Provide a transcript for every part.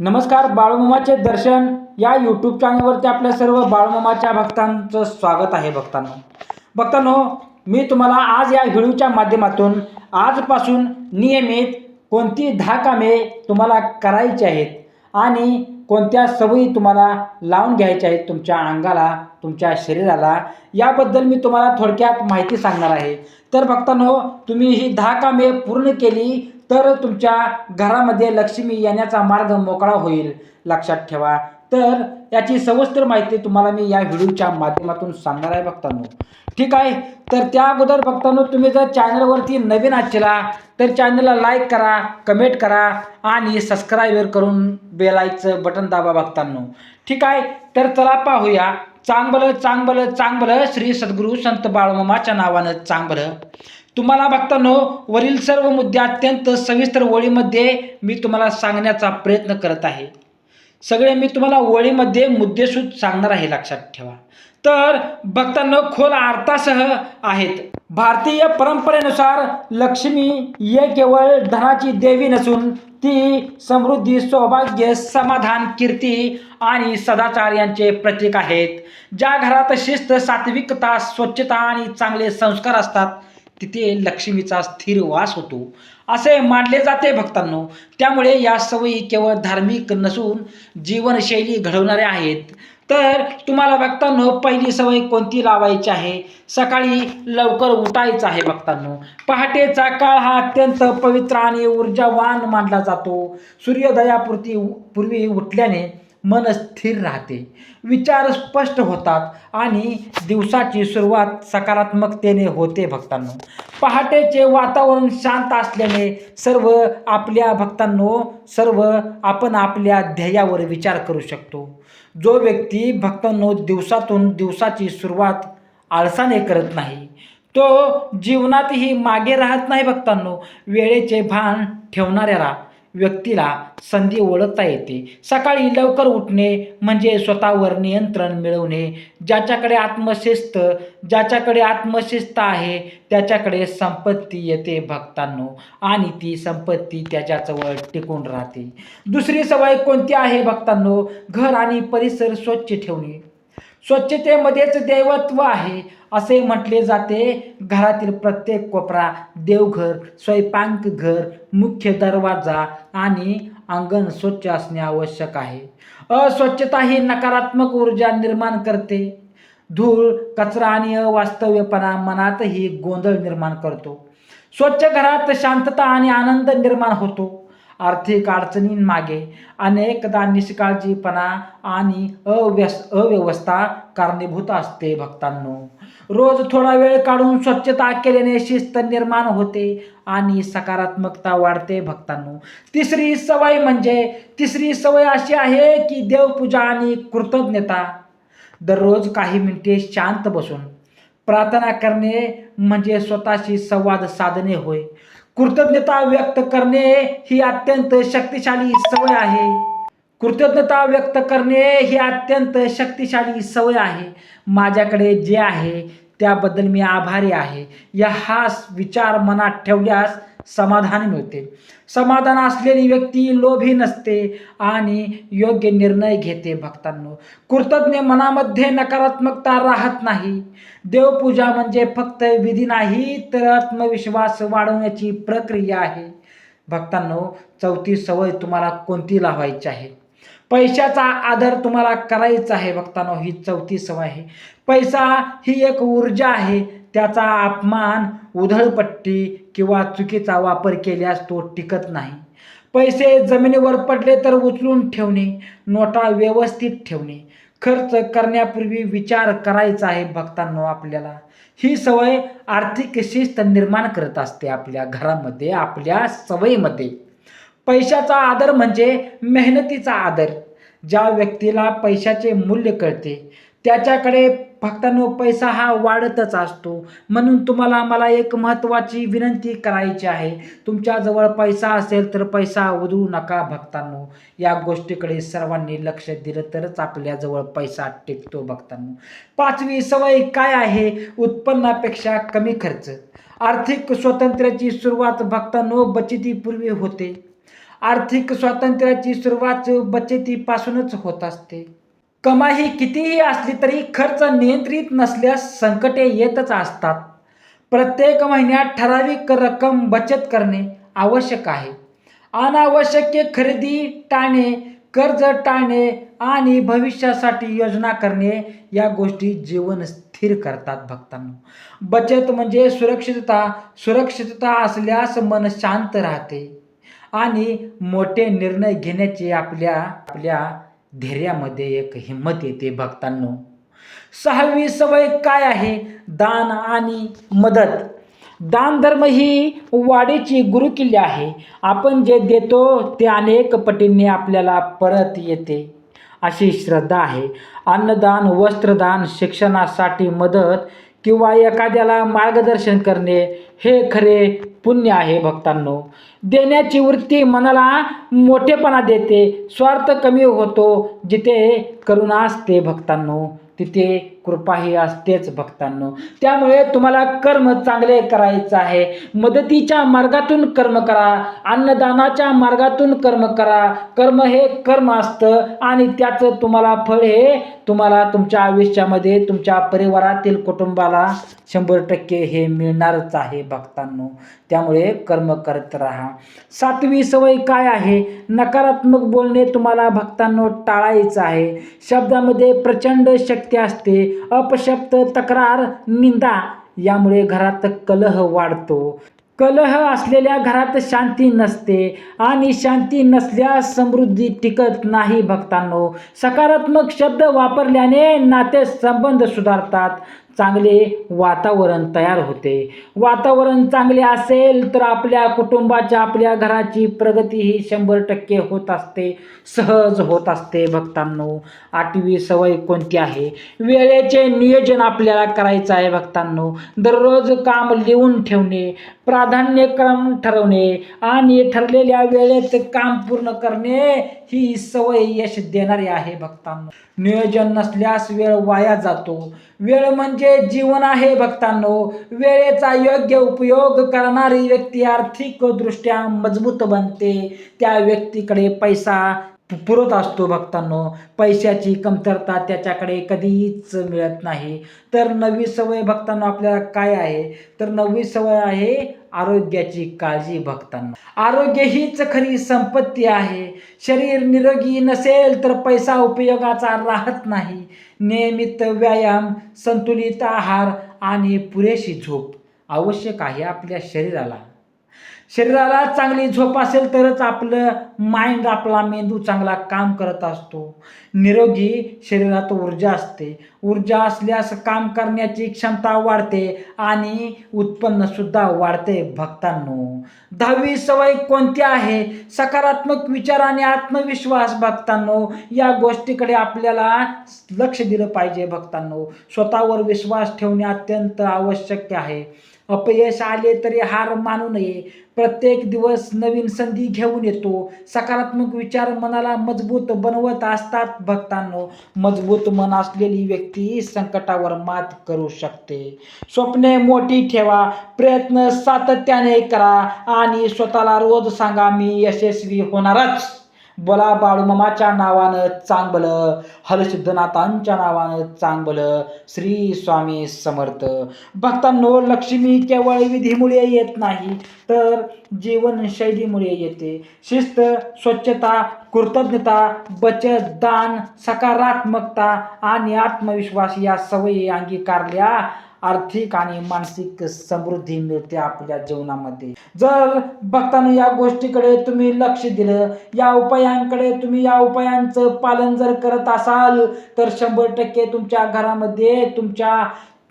नमस्कार. बाळूमामाचे दर्शन या यूट्यूब चॅनलवरती आपल्या सर्व बाळूमामाच्या भक्तांचं स्वागत आहे. भक्तांनो, मी तुम्हाला आज या व्हिडिओच्या माध्यमातून आजपासून नियमित कोणती 10 कामे तुम्हाला करायची आहेत आणि कोणत्या सवयी तुम्हाला लावून घ्यायच्या आहेत तुमच्या अंगाला, तुमच्या शरीराला, याबद्दल मी तुम्हाला थोडक्यात माहिती सांगणार आहे. तर भक्तांनो, तुम्ही ही 10 कामे पूर्ण केली तर तुमच्या घरामध्ये लक्ष्मी येण्याचा मार्ग मोकळा होईल, लक्षात ठेवा. तर याची सविस्तर माहिती तुम्हाला मी या व्हिडिओच्या माध्यमातून सांगणार आहे भक्तांनो. ठीक आहे. तर त्या अगोदर भक्तांनो, तुम्ही जर चॅनलवरती नवीन आहात तर चॅनलला लाईक करा, कमेंट करा आणि सबस्क्राईब करून बेल आयकॉनचं बटन दाबा भक्तांनो. ठीक आहे. तर चला पाहूया. चांगलं चांगलं चांगलं श्री सद्गुरू संत बाळूमामाच्या नावानं चांगलं. तुम्हाला भक्तांनो, वरील सर्व मुद्दे अत्यंत सविस्तर ओळीमध्ये मी तुम्हाला सांगण्याचा प्रयत्न करत आहे. सगळे मी तुम्हाला ओळीमध्ये मुद्देसूद सांगणार आहे, लक्षात ठेवा. तर भक्तांनो, खोल अर्थासह आहेत. भारतीय परंपरेनुसार लक्ष्मी हे केवळ धनाची देवी नसून ती समृद्धी, सौभाग्य, समाधान, कीर्ती आणि सदाचार यांचे प्रतीक आहेत. ज्या घरात शिस्त, सात्विकता, स्वच्छता आणि चांगले संस्कार असतात तिथे लक्ष्मीचा स्थिर वास होतो असे मानले जाते भक्तांनो. त्यामुळे या सवयी केवळ धार्मिक नसून जीवनशैली घडवणाऱ्या आहेत. तर तुम्हाला भक्तांनो, पहिली सवय कोणती लावायची आहे? सकाळी लवकर उठायचं आहे भक्तांनो. पहाटेचा काळ हा अत्यंत पवित्र आणि ऊर्जावान मानला जातो. पूर्वी उठल्याने मन स्थिर राहते, विचार स्पष्ट होतात आणि दिवसाची सुरुवात सकारात्मकतेने होते भक्तांनो. पहाटेचे वातावरण शांत असल्याने सर्व आपण आपल्या ध्येयावर विचार करू शकतो. जो व्यक्ती भक्तांनो दिवसाची सुरुवात आळसाने करत नाही तो जीवनातही मागे राहत नाही भक्तांनो. वेळेचे भान ठेवणाऱ्या व्यक्तीला संधी ओळखता येते. सकाळी लवकर उठणे म्हणजे स्वतःवर नियंत्रण मिळवणे. ज्याच्याकडे आत्मशिस्त आहे त्याच्याकडे संपत्ती येते भक्तांनो, आणि ती संपत्ती त्याच्याजवळ टिकून राहते. दुसरी सवय कोणती आहे भक्तांनो? घर आणि परिसर स्वच्छ ठेवणे. स्वच्छतेमध्येच दैवत्व आहे असे म्हटले जाते. घरातील प्रत्येक कोपरा, देवघर, स्वयंपाकघर, मुख्य दरवाजा आणि अंगण स्वच्छ असणे आवश्यक आहे. अस्वच्छता ही नकारात्मक ऊर्जा निर्माण करते. धूळ, कचरा आणि अवास्तव्यपणा मनातही गोंधळ निर्माण करतो. स्वच्छ घरात शांतता आणि आनंद निर्माण होतो. आर्थिक अडचणींमागे अनेकदा निष्काळजीपणा आणि अव्यवस्था कारणीभूत असते भक्तांनो. रोज थोडा वेळ काढून स्वच्छता केल्याने शिस्त निर्माण होते आणि सकारात्मकता वाढते भक्तांनो. तिसरी सवय अशी आहे की देवपूजा आणि कृतज्ञता. दररोज काही मिनिटे शांत बसून प्रार्थना करणे म्हणजे स्वतःशी संवाद साधणे होय. कृतज्ञता व्यक्त करणे ही अत्यंत शक्तिशाली सवय आहे. माझ्याकडे जे आहे त्याबद्दल मी आभारी आहे, हा विचार मनात ठेवल्यास समाधान मिळते. समाधान असलेली व्यक्ती लोभी नसते आणि योग्य निर्णय घेते भक्तांनो. कृतज्ञ मनामध्ये नकारात्मकता राहत नाही. देवपूजा म्हणजे फक्त विधी नाही तर आत्मविश्वास वाढवण्याची प्रक्रिया आहे भक्तांनो. चौथी सवय तुम्हाला कोणती लावायची आहे? पैशाचा आदर तुम्हाला करायचा आहे भक्तांनो. ही चौथी सवय आहे. पैसा ही एक ऊर्जा आहे. त्याचा अपमान, उधळपट्टी किंवा चुकीचा वापर केल्यास तो टिकत नाही. पैसे जमिनीवर पडले तर उचलून ठेवणे, नोटा व्यवस्थित ठेवणे, खर्च करण्यापूर्वी विचार करायचा आहे भक्तांनो आपल्याला. ही सवय आर्थिक शिस्त निर्माण करत असते आपल्या घरामध्ये, आपल्या सवयीमध्ये. पैशाचा आदर म्हणजे मेहनतीचा आदर. ज्या व्यक्तीला पैशाचे मूल्य कळते त्याच्याकडे भक्तांनो पैसा हा वाढतच असतो. म्हणून तुम्हाला मला एक महत्त्वाची विनंती करायची आहे. तुमच्याजवळ पैसा असेल तर पैसा उधळू नका भक्तांनो. या गोष्टीकडे सर्वांनी लक्ष दिलं तरच आपल्याजवळ पैसा टिकतो भक्तांनो. पाचवी सवय काय आहे? उत्पन्नापेक्षा कमी खर्च. आर्थिक स्वातंत्र्याची सुरुवात भक्तांनो बचतीपूर्वी होते. आर्थिक स्वातंत्र्याची सुरुवात बचतीपासूनच होत असते. कमाई कितीही असली तरी खर्च नियंत्रित नसल्यास संकटे येतच असतात. प्रत्येक महिन्यात ठराविक रक्कम बचत करणे आवश्यक आहे. अनावश्यक खरेदी टाळणे, कर्ज टाळणे आणि भविष्यासाठी योजना करणे या गोष्टी जीवन स्थिर करतात भक्तांनो. बचत म्हणजे सुरक्षितता. सुरक्षितता असल्यास मन शांत राहते आणि मोठे निर्णय घेण्याची आपल्या आपल्या धैर्यामध्ये एक हिंमत येते भक्तांनो. 6वी सवय काय आहे? दान आणि मदत. दान धर्म ही वाढीची गुरुकिल्ली आहे. आपण जे देतो ते अनेक पटींनी आपल्याला परत येते अशी श्रद्धा आहे. अन्नदान, वस्त्रदान, शिक्षणासाठी मदत किंवा एखाद्याला मार्गदर्शन करणे हे खरे पुण्य आहे भक्तांनो. देण्याची वृत्ती मनाला मोठेपणा देते. स्वार्थ कमी होतो. जिथे करुणा असते भक्तांनो तिथे कृपाही असतेच भक्तांनो. त्यामुळे तुम्हाला कर्म चांगले करायचं आहे. मदतीच्या मार्गातून कर्म करा, अन्नदानाच्या मार्गातून कर्म करा. कर्म हे कर्म असतं आणि त्याचं तुम्हाला फळ हे तुम्हाला तुमच्या आयुष्यामध्ये तुमच्या परिवारातील कुटुंबाला 100% हे मिळणारच आहे भक्तांनो. त्यामुळे कर्म करत राहा. 7वी सवय काय आहे? नकारात्मक बोलणे तुम्हाला भक्तांनो टाळायचं आहे. शब्दामध्ये प्रचंड शक्ती असते. अपशब्द, तक्रार, निंदा यामुळे घरात कलह वाढतो. कलह असलेल्या घरात शांती नसते आणि शांती नसल्यास समृद्धी टिकत नाही भक्तांनो. सकारात्मक शब्द वापरल्याने नातेसंबंध सुधारतात. चांगले वातावरण तयार होते. वातावरण चांगले असेल तर आपल्या कुटुंबाच्या, आपल्या घराची प्रगती ही 100% होत असते, सहज होत असते भक्तांनो. 8वी सवय कोणती आहे? वेळेचे नियोजन आपल्याला करायचं आहे भक्तांनो. दररोज काम लिहून ठेवणे, प्राधान्यक्रम ठरवणे आणि ठरलेल्या वेळेत काम पूर्ण करणे ही सवय यश देणारी आहे भक्तांनो. नियोजन नसल्यास वेळ वाया जातो. वेळ म्हणजे जीवन आहे भक्तांनो. वेळेचा योग्य उपयोग करणारी व्यक्ती आर्थिकदृष्ट्या मजबूत बनते. त्या व्यक्तीकडे पैसा पुरत असतो भक्तांनो. पैशाची कमतरता त्याच्याकडे कधीच मिळत नाही. तर 9वी सवय भक्तांनो आपल्याला काय आहे? तर 9वी सवय आहे आरोग्याची काळजी भक्तांनो. आरोग्य हीच खरी संपत्ती आहे. शरीर निरोगी नसेल तर पैसा उपयोगाचा राहत नाही. नियमित व्यायाम, संतुलित आहार आणि पुरेशी झोप आवश्यक आहे आपल्या शरीराला. शरीराला चांगली झोप असेल तरच आपलं माइंड, आपला मेंदू चांगला काम करत असतो. निरोगी शरीरात ऊर्जा असते. ऊर्जा असल्यास काम करण्याची क्षमता वाढते आणि उत्पन्न सुद्धा वाढते भक्तांनो. 10वी सवय कोणती आहे? सकारात्मक विचार आणि आत्मविश्वास भक्तांनो. या गोष्टीकडे आपल्याला लक्ष दिलं पाहिजे भक्तांनो. स्वतःवर विश्वास ठेवणे अत्यंत आवश्यक आहे. अपयश आले तरी हार मानू नये. प्रत्येक दिवस नवीन संधी घेऊन येतो. सकारात्मक विचार मनाला मजबूत बनवत असतात भक्तांनो. मजबूत मन असलेली व्यक्ती संकटावर मात करू शकते. स्वप्ने मोठी ठेवा, प्रयत्न सातत्याने करा आणि स्वतःला रोज सांगा मी यशस्वी होणारच. बोला बाळूमामाच्या नावानं चांगलं, हलसिद्धनाथांच्या नावानं चांगलं. श्री स्वामी समर्थ. भक्तांनो, लक्ष्मी केवळ विधीमुळे येत नाही तर जीवनशैलीमुळे येते. शिस्त, स्वच्छता, कृतज्ञता, बचत, दान, सकारात्मकता आणि आत्मविश्वास या सवयी अंगीकारल्या आर्थिक आणि मानसिक समृद्धी मिळते आपल्या जीवनामध्ये. जर भक्तांनो या गोष्टीकडे तुम्ही लक्ष दिलं, या उपायांचं पालन जर करत असाल तर 100% तुमच्या घरामध्ये, तुमच्या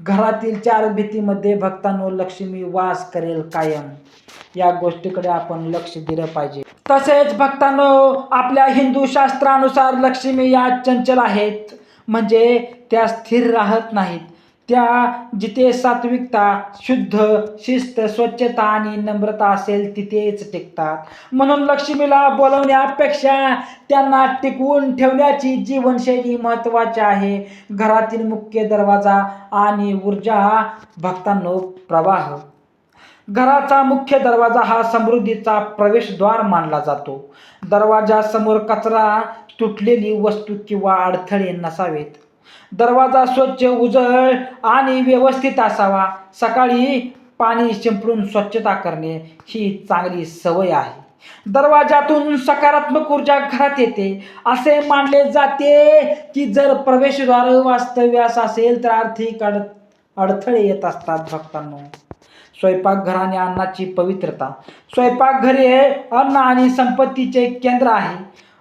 घरातील 4 भिंतीमध्ये भक्तांनो लक्ष्मी वास करेल कायम. या गोष्टीकडे आपण लक्ष दिलं पाहिजे. तसेच भक्तांनो आपल्या हिंदू शास्त्रानुसार लक्ष्मी या चंचल आहेत, म्हणजे त्या स्थिर राहत नाहीत. त्या जिथे सात्विकता, शुद्ध, शिस्त, स्वच्छता आणि नम्रता असेल तिथेच टिकतात. म्हणून लक्ष्मीला बोलवण्यापेक्षा त्यांना टिकवून ठेवण्याची जीवनशैली महत्त्वाची आहे. घरातील मुख्य दरवाजा आणि ऊर्जा भक्तांनो प्रवाह. घराचा मुख्य दरवाजा हा समृद्धीचा प्रवेशद्वार मानला जातो. दरवाजासमोर कचरा, तुटलेली वस्तू किंवा अडथळे नसावेत. दरवाजा स्वच्छ, उजळ आणि व्यवस्थित असावा. सकाळी पाणी शिंपडून स्वच्छता करणे ही चांगली सवय आहे. दरवाजातून सकारात्मक ऊर्जा घरात येते. असे मानले जाते की जर प्रवेशद्वार वास्तव्यास असेल तर आर्थिक अडथळे येत असतात. भक्तांनो, स्वयंपाकघर आणि अन्नाची पवित्रता. स्वयंपाकघर हे अन्न आणि संपत्तीचे केंद्र आहे.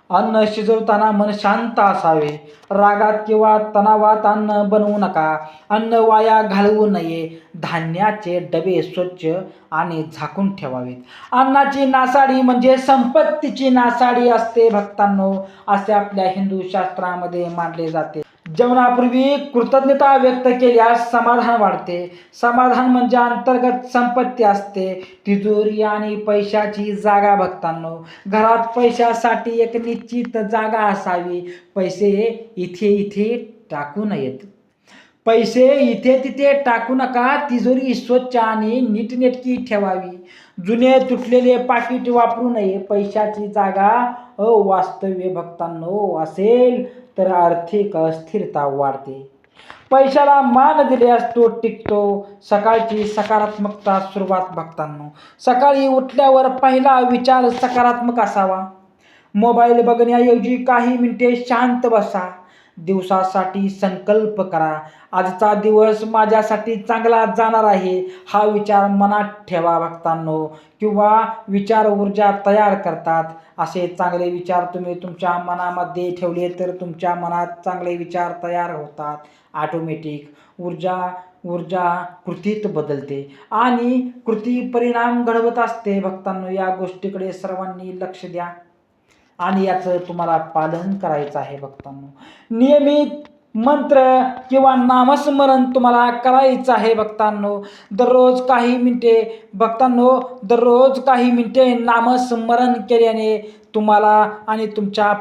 अन्न शिजवताना मन शांत असावे. रागात किंवा तणावात अन्न बनवू नका. अन्न वाया घालवू नये. धान्याचे डबे स्वच्छ आणि झाकून ठेवावेत. अन्नाची नासाडी म्हणजे संपत्तीची नासाडी असते. भक्तांनो, असे आपल्या हिंदू शास्त्रामध्ये मानले जाते. जेवणापूर्वी कृतज्ञता व्यक्त केल्यास समाधान वाढते. समाधान म्हणजे अंतर्गत संपत्ती असते. तिजोरी आणि पैशाची जागा. भक्तांनो, घरात पैशासाठी एक निश्चित जागा असावी. पैसे इथे इथे टाकू नयेत. पैसे इथे तिथे टाकू नका. तिजोरी स्वच्छ आणि नीटनेटकी ठेवावी. जुने तुटलेले पाकिट वापरू नये. पैशाची जागा अवास्तव्य भक्तांनो असेल तर आर्थिक अस्थिरता वाढते. पैशाला मान दिल्यास तो टिकतो. सकाळची सकारात्मकता सुरुवात. भक्तांनो, सकाळी उठल्यावर पहिला विचार सकारात्मक असावा. मोबाईल बघण्याऐवजी काही मिनिटे शांत बसा. दिवसासाठी संकल्प करा. आजचा दिवस माझ्यासाठी चांगला जाणार आहे हा विचार मनात ठेवा. भक्तांनो, किंवा विचार ऊर्जा तयार करतात. असे चांगले विचार तुम्ही तुमच्या मनामध्ये ठेवले तर तुमच्या मनात चांगले विचार तयार होतात. ऑटोमॅटिक ऊर्जा कृतीत बदलते आणि कृती परिणाम घडवत असते. भक्तांनो, या गोष्टीकडे सर्वांनी लक्ष द्या आणि याचं तुम्हाला पालन करायचं आहे. भक्तांनो, नियमित मंत्र किंवा नामस्मरण तुम्हाला करायचं आहे. भक्तांनो, दररोज काही मिनिटे नामस्मरण केल्याने तुम्हाला आणि तुमच्या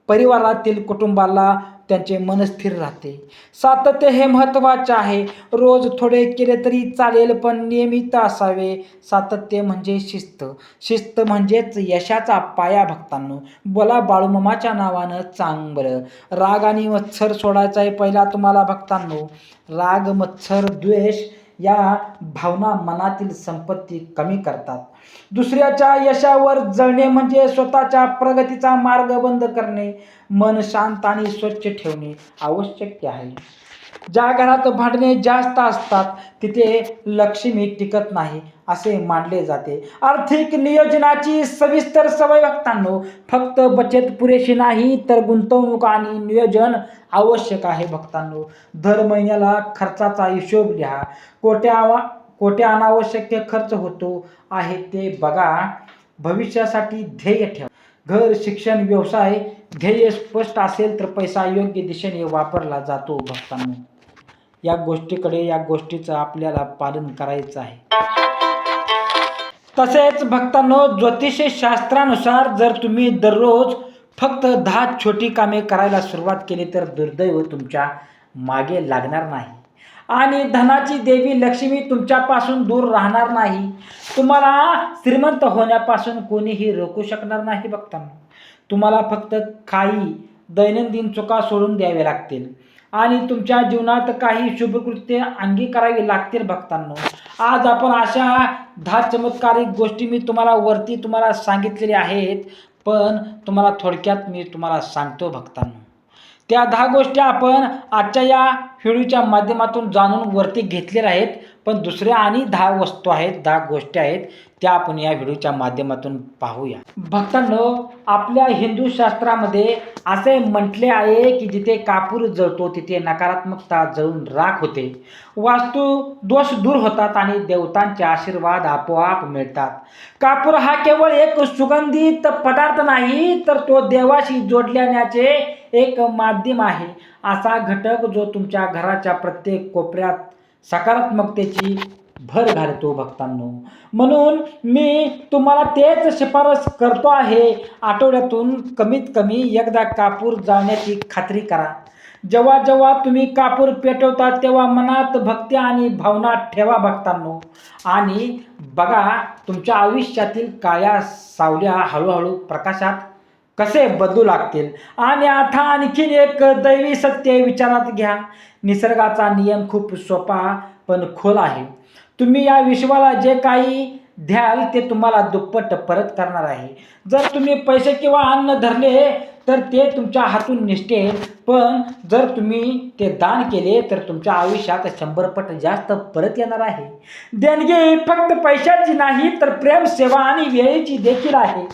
परिवारातील कुटुंबाला त्यांचे मन स्थिर राहते. सातत्य हे महत्त्वाचे आहे. रोज थोडे केले तरी चालेल, पण नियमित असावे. सातत्य म्हणजे शिस्त म्हणजेच यशाचा पाया. भक्तांनो, बोला बाळूमामाच्या नावानं चांग बरं. राग आणि मत्सर सोडायचा आहे पहिला तुम्हाला. भक्तांनो, राग, मत्सर, द्वेष या भावना मनातील संपत्ती कमी करतात. दुसऱ्याच्या यशावर जळणे म्हणजे स्वतःच्या प्रगतीचा मार्ग बंद करणे. मन शांत आणि स्वच्छ ठेवणे आवश्यक आहे. ज्या घरात भांडणे जास्त असतात तिथे लक्ष्मी टिकत नाही असे मानले जाते. आर्थिक नियोजनाची सविस्तर सवय. भक्तांनो, फक्त बचत पुरेशी नाही तर गुंतवणूक आणि नियोजन आवश्यक आहे. भक्तांनो, दर महिन्याला खर्चाचा हिशोब लिहा. कोट्या अनावश्यक खर्च होतो आहे ते बघा. भविष्यासाठी ध्येय ठेवा. घर, शिक्षण, व्यवसाय ध्येय स्पष्ट असेल तर पैसा योग्य दिशेने वापरला जातो. भक्तांनो, या गोष्टीचं आपल्याला पालन करायचं आहे. तसेच भक्तांनो, ज्योतिषशास्त्रानुसार जर तुम्ही दररोज फक्त 10 छोटी कामे करायला सुरुवात केली तर दुर्दैव तुमच्या मागे लागणार नाही आणि धनाची देवी लक्ष्मी तुमच्यापासून दूर राहणार नाही. तुम्हाला श्रीमंत होण्यापासून कोणीही रोखू शकणार नाही. भक्तांनो, तुम्हाला फक्त काही दैनंदिन चुका सोडून द्यावे लागतील आणि तुमच्या जीवनात काही शुभकृत्य अंगीकारावी लागतील. भक्तांनो, आज आपण अशा 10 चमत्कारिक गोष्टी मी तुम्हाला सांगितलेल्या आहेत, पण थोडक्यात मी तुम्हाला सांगतो. भक्तांनो, त्या 10 गोष्टी आपण आजच्या या व्हिडिओच्या माध्यमातून जाणून वरती घेतलेल्या आहेत, पण दुसऱ्या आणि 10 गोष्टी आहेत त्या आपण या व्हिडिओच्या माध्यमातून पाहूया. भक्तांनो, आपल्या हिंदू शास्त्रामध्ये असे म्हटले आहे की जिथे कापूर जळतो तिथे नकारात्मकता जळून राख होते, वास्तू दोष दूर होतात आणि देवतांचे आशीर्वाद आपोआप मिळतात. कापूर हा केवळ एक सुगंधित पदार्थ नाही तर तो देवाशी जोडण्याचे एक माध्यम आहे. असा घटक जो तुमच्या घराच्या प्रत्येक कोपऱ्यात सकारात्मकतेची भर घालतो. भक्तांनो, म्हणून मी तुम्हाला तेच शिफारस करतो आहे. आठवड्यातून कमीत कमी एकदा कापूर जाळण्याची खात्री करा. जेव्हा जेव्हा तुम्ही कापूर पेटवता तेव्हा मनात भक्ती आणि भावना ठेवा भक्तांनो. आणि बघा तुमच्या आयुष्यातील काळ्या सावल्या हळूहळू प्रकाशात कसे बदलू लागतील. आणि आता आणखीन एक दैवी सत्य विचारात घ्या. निसर्गाचा नियम खूप सोपा पण खोल आहे. तुम्ही या विश्वाला जे काही द्याल ते तुम्हाला दुप्पट परत करणार आहे. जर तुम्ही पैसे किंवा अन्न धरले तर ते तुमच्या हातून निसटेल, पण जर तुम्ही ते दान केले तर तुमच्या आयुष्यात 100 पट जास्त परत येणार आहे. देणगी फक्त पैशाची नाही तर प्रेम, सेवा आणि वेळेची देखील आहे.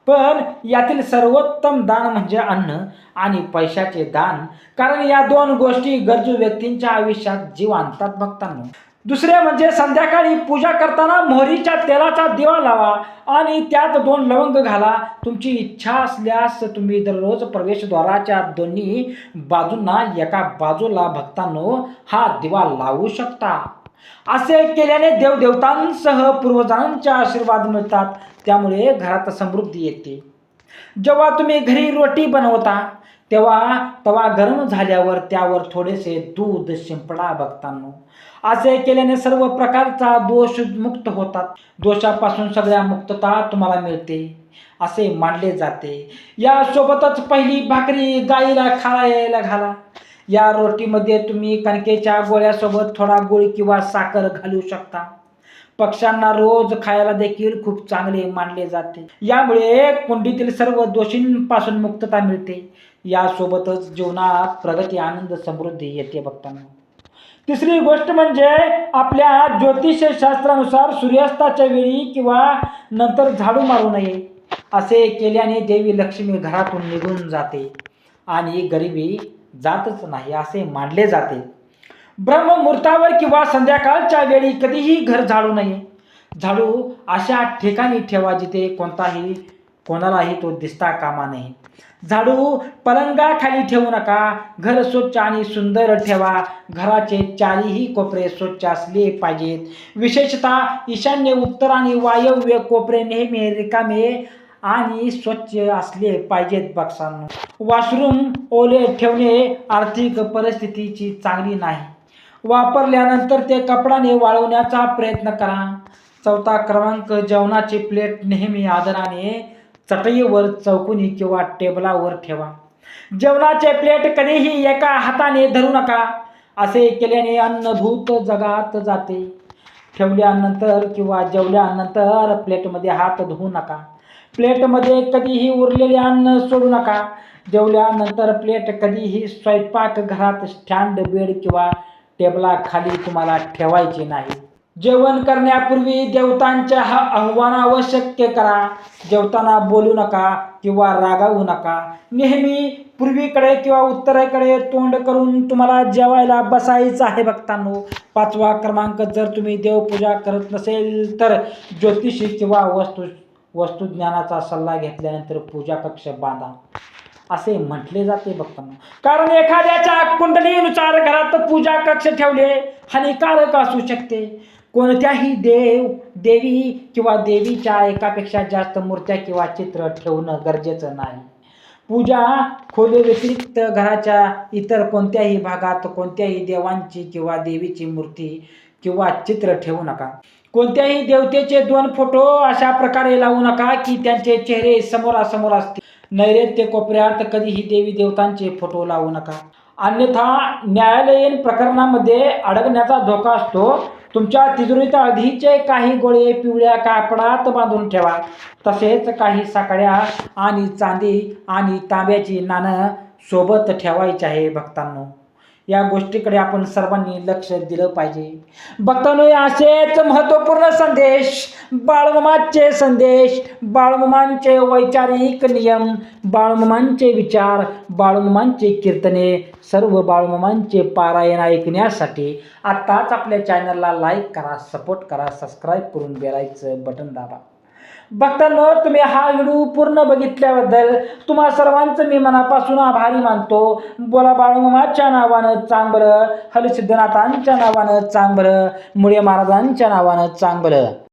पण यातील सर्वोत्तम दान म्हणजे अन्न आणि पैशाचे दान, कारण या दोन गोष्टी गरजू व्यक्तींच्या आयुष्यात जीव आणतात भक्तांनो. दुसरे म्हणजे संध्याकाळी पूजा करताना मोहरीच्या तेलाचा दिवा लावा आणि त्यात 2 लवंग घाला. तुमची इच्छा असल्यास तुम्ही दररोज प्रवेशद्वाराच्या दोन्ही बाजूंना एका बाजूला भक्तांनो हा दिवा लावू शकता. असे केल्याने देवदेवतांसह पूर्वजांचे आशीर्वाद मिळतात, त्यामुळे घरात समृद्धी येते. जेव्हा तुम्ही घरी रोटी बनवता तेव्हा तवा गरम झाल्यावर त्यावर थोडेसे दूध शिंपडा भक्तांनो. असे केल्याने सर्व प्रकारचा दोष मुक्त होतात. दोषापासून सगळ्या मुक्तता तुम्हाला मिळते असे मानले जाते. यासोबतच पहिली भाकरी गाईला खायला घाला. या रोटीमध्ये तुम्ही कणकेच्या गोळ्यासोबत थोडा गूळ किंवा साखर घालू शकता. पक्ष्यांना रोज खायला देखील खूप चांगले मानले जाते. यामुळे कुंडीतील सर्व दोषींपासून मुक्तता मिळते. यासोबतच जीवनात प्रगती, आनंद, समृद्धी येते भक्तांनो. तिसरी गोष्ट म्हणजे आपल्या ज्योतिषशास्त्रानुसार सूर्यास्ताच्या वेळी किंवा नंतर झाडू मारू नये. असे केल्याने देवी लक्ष्मी घरातून निघून जाते आणि गरिबी जातच नाही असे मानले जाते. ब्रह्ममुहूर्तावर किंवा संध्याकाळच्या वेळी कधीही घर झाडू नये. झाडू अशा ठिकाणी ठेवा जिथे कोणालाही तो दिसता कामा नये. झाडू पलंगाखाली ठेवू नका. घर स्वच्छ आणि सुंदर ठेवा. घराचे चारही कोपरे स्वच्छ असले पाहिजेत. विशेषतः ईशान्य, उत्तर आणि वायव्य कोपरे नेहमी रिकामे आणि स्वच्छ असले पाहिजेत भक्तांनो. वॉशरूम ओले ठेवणे आर्थिक परिस्थितीची चांगली नाही. वापरल्यानंतर ते कपडाने वाळवण्याचा प्रयत्न करा. 4था क्रमांक, जेवणाची प्लेट नेहमी आदराने चटईवर, चौकोनी किंवा टेबलावर ठेवा. जेवणाचे प्लेट कधीही एका हाताने धरू नका. असे केल्याने अन्न भूत जगात जाते. ठेवल्यानंतर किंवा जेवल्यानंतर प्लेटमध्ये हात धुवू नका. प्लेटमध्ये कधीही उरलेले अन्न सोडू नका. जेवल्यानंतर प्लेट कधीही स्वयंपाकघरात, स्टँड, बेड किंवा टेबलाखाली तुम्हाला ठेवायची नाही. जेवण करण्यापूर्वी देवतांच्या आव्हान अवश्य करा. जेवताना बोलू नका किंवा रागावू नका. नेहमी पूर्वीकडे किंवा उत्तरेकडे तोंड करून तुम्हाला जेवायला बसायचं आहे भक्तांनो. 5वा क्रमांक, जर तुम्ही देवपूजा करत नसेल तर ज्योतिषी किंवा वस्तुज्ञानाचा सल्ला घेतल्यानंतर पूजा कक्ष बांधा असे म्हटले जाते भक्तांनो. कारण एखाद्याच्या कुंडलीनुसार घरात पूजा कक्ष ठेवले हानिकारक असू शकते. कोणत्याही देवी किंवा देवीच्या एकापेक्षा जास्त मूर्त्या किंवा चित्र ठेवणं गरजेचं नाही. पूजा खोली व्यतिरिक्त घराच्या इतर कोणत्याही भागात कोणत्याही देवांची किंवा देवीची मूर्ती किंवा चित्र ठेवू नका. कोणत्याही देवतेचे 2 फोटो अशा प्रकारे लावू नका की त्यांचे चेहरे समोरासमोर असतील. नैऋत्य कोपऱ्यात कधीही देवी देवतांचे फोटो लावू नका, अन्यथा न्यायालयीन प्रकरणामध्ये अडकण्याचा धोका असतो. तुमच्या तिजोरीत आधीचे काही गोळे पिवळ्या कापडात बांधून ठेवा. तसेच काही साकड्या आणि चांदी आणि तांब्याची नाणं सोबत ठेवायची आहे भक्तांनो. या गोष्टीकडे आपण सर्वांनी लक्ष दिलं पाहिजे. भक्तांनो, असेच महत्त्वपूर्ण संदेश, बाळूमामाचे संदेश, बाळूमामांचे वैचारिक नियम, बाळूमामांचे विचार, बाळूमामांचे कीर्तने, सर्व बाळूमामांचे पारायण ऐकण्यासाठी आत्ताच आपल्या चॅनलला लाईक करा, सपोर्ट करा, सबस्क्राईब करून बेलायचं बटन दाबा. भक्तांनो, तुम्ही हा व्हिडिओ पूर्ण बघितल्याबद्दल तुम्हा सर्वांचं मी मनापासून आभारी मानतो. बोला बाळूमामाच्या नावानं चांगलं, हरिसिद्धनाथांच्या नावानं चांगलं, मुळे महाराजांच्या नावानं चांगलं.